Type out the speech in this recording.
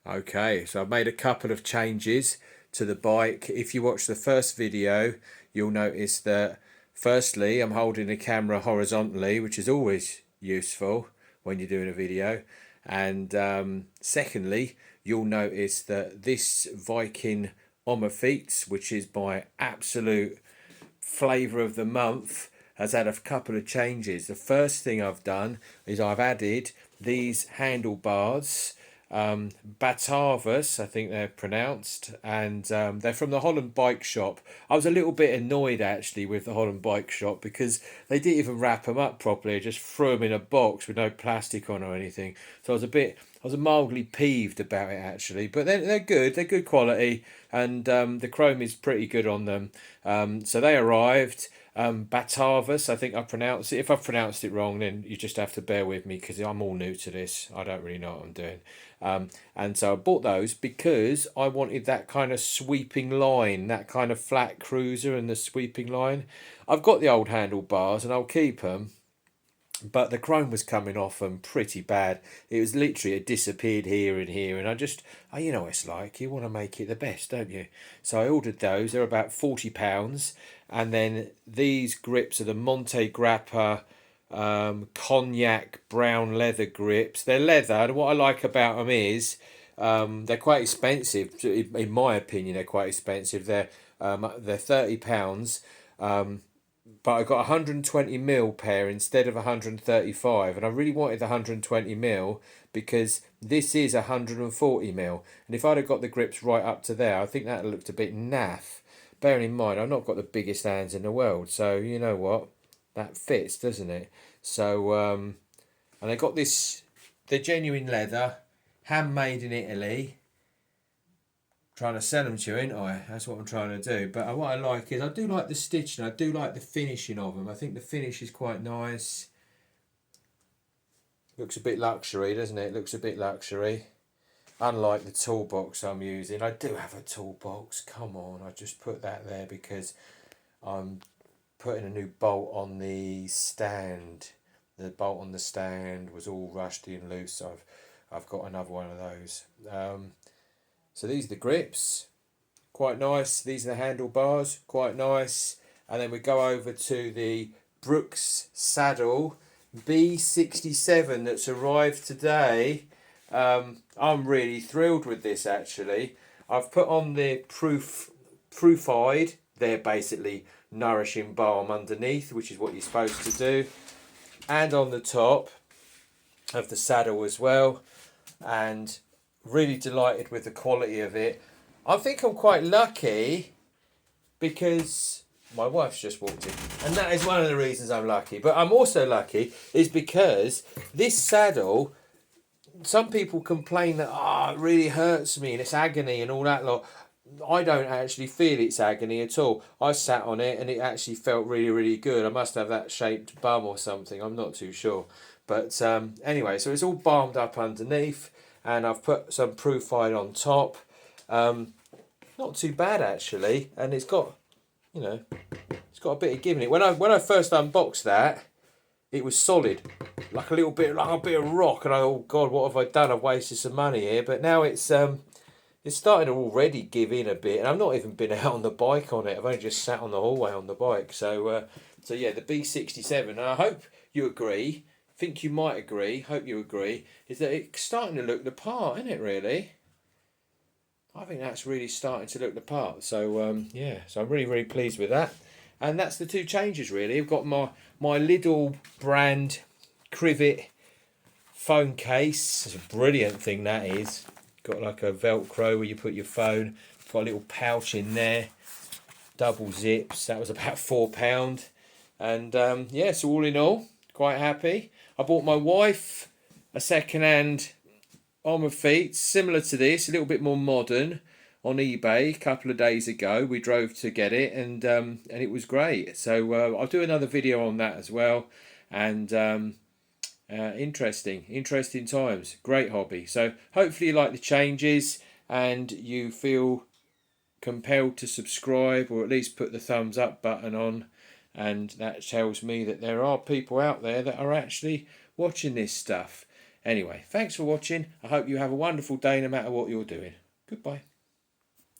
Okay, so I've made a couple of changes to the bike. If you watch the first video, you'll notice that firstly, I'm holding the camera horizontally, which is always useful when you're doing a video. And secondly, you'll notice that this Viking Omafiets, which is my absolute flavour of the month, has had a couple of changes. The first thing I've done is I've added these handlebars, Batavus, I think they're pronounced, and they're from the Holland Bike Shop. I was a little bit annoyed actually with the Holland Bike Shop because they didn't even wrap them up properly, just threw them in a box with no plastic on or anything. So I was mildly peeved about it actually, but they're good. They're good quality, and the chrome is pretty good on them. So they arrived. Batavus, I think I pronounced it. If I've pronounced it wrong, then you just have to bear with me because I'm all new to this. I don't really know what I'm doing. And so I bought those because I wanted that kind of sweeping line, that kind of flat cruiser and the sweeping line. I've got the old handlebars and I'll keep them, but the chrome was coming off them pretty bad. It was literally, it disappeared here and here, and I just, oh, you know what it's like, you want to make it the best, don't you? So I ordered those. They're about £40, and then these grips are the Monte Grappa cognac brown leather grips. They're leather, and what I like about them is they're quite expensive. In my opinion, they're quite expensive. They're £30. But I got 120 ml pair instead of 135, and I really wanted the 120 ml because this is 140 ml, and if I'd have got the grips right up to there, I think that looked a bit naff. Bearing in mind I've not got the biggest hands in the world, so you know what, that fits, doesn't it? So and I got this, they're genuine leather, handmade in Italy. Trying to sell them to you, ain't I? That's what I'm trying to do. But what I like is I do like the stitching. I do like the finishing of them. I think the finish is quite nice. Looks a bit luxury, doesn't it? Looks a bit luxury. Unlike the toolbox I'm using. I do have a toolbox. Come on, I just put that there because I'm putting a new bolt on the stand. The bolt on the stand was all rusty and loose, so I've got another one of those. So these are the grips, quite nice. These are the handlebars, quite nice. And then we go over to the Brooks saddle B67 that's arrived today. I'm really thrilled with this actually. I've put on the proofide. They're basically nourishing balm underneath, which is what you're supposed to do. And on the top of the saddle as well. And really delighted with the quality of it. I think I'm quite lucky because my wife's just walked in, and that is one of the reasons I'm lucky. But I'm also lucky is because this saddle, some people complain that it really hurts me and it's agony and all that lot. I don't actually feel it's agony at all. I sat on it and it actually felt really, really good. I must have that shaped bum or something. I'm not too sure. But anyway, so it's all balmed up underneath. And I've put some proofide on top. Not too bad actually, and it's got, you know, it's got a bit of giving it. When I first unboxed that, it was solid, like a bit of rock, and oh God, what have I done? I've wasted some money here. But now it's starting to already give in a bit, and I've not even been out on the bike on it. I've only just sat on the hallway on the bike. So yeah, the B67. And I hope you agree. Think you might agree, hope you agree, is that it's starting to look the part, isn't it, really? I think that's really starting to look the part. So, yeah, so I'm really, really pleased with that. And that's the two changes, really. I've got my Lidl brand Crivet phone case. It's a brilliant thing, that is. Got like a Velcro where you put your phone. Got a little pouch in there. Double zips. That was about £4. And, yeah, so all in all, quite happy. I bought my wife a second-hand Omafiets, similar to this, a little bit more modern, on eBay a couple of days ago. We drove to get it, and it was great. So I'll do another video on that as well. And interesting times. Great hobby. So hopefully you like the changes and you feel compelled to subscribe, or at least put the thumbs up button on. And that tells me that there are people out there that are actually watching this stuff. Anyway, thanks for watching. I hope you have a wonderful day no matter what you're doing. Goodbye.